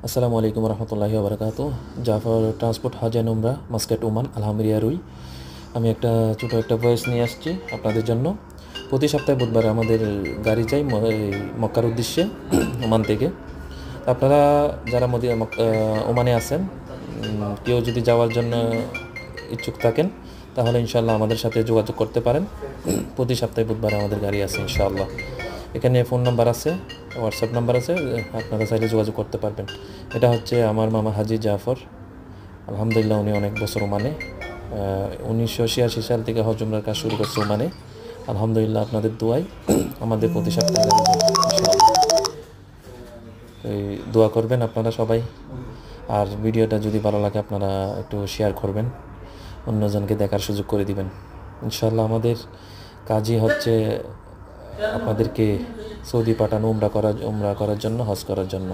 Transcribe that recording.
আসসালামু আলাইকুম রহমতুল্লাহি ওবরাকাতু। জাফর ট্রান্সপোর্ট হাজ অ্যান্ড উমরা, মাস্কাট, ওমান, আলহামরিয়া রুই। আমি ছোটো একটা ভয়েস নিয়ে আসছি আপনাদের জন্য। প্রতি সপ্তাহে বুধবারে আমাদের গাড়ি যায় মক্কার উদ্দেশ্যে ওমান থেকে। আপনারা যারা ওমানে আছেন, কেউ যদি যাওয়ার জন্য ইচ্ছুক থাকেন তাহলে ইনশাআল্লাহ আমাদের সাথে যোগাযোগ করতে পারেন। প্রতি সপ্তাহে বুধবারে আমাদের গাড়ি আছে ইনশাআল্লাহ। এখানে ফোন নাম্বার আছে, হোয়াটসঅ্যাপ নাম্বার আছে, আপনারা চাইলে যোগাযোগ করতে পারবেন। এটা হচ্ছে আমার মামা হাজি জাফর। আলহামদুলিল্লাহ উনি অনেক বছর ওমানে, 1986 সাল থেকে হজ উমরার কাজ শুরু করছে ওমানে। আলহামদুলিল্লাহ আপনাদের দোয়ায় আমাদের প্রতি সপ্তাহে এই দোয়া করবেন আপনারা সবাই। আর ভিডিওটা যদি ভালো লাগে আপনারা একটু শেয়ার করবেন, অন্যজনকে দেখার সুযোগ করে দিবেন। ইনশাআল্লাহ আমাদের কাজই হচ্ছে আপনাদেরকে সৌদি পাঠানো, উমরা করার জন্য, হজ করার জন্য।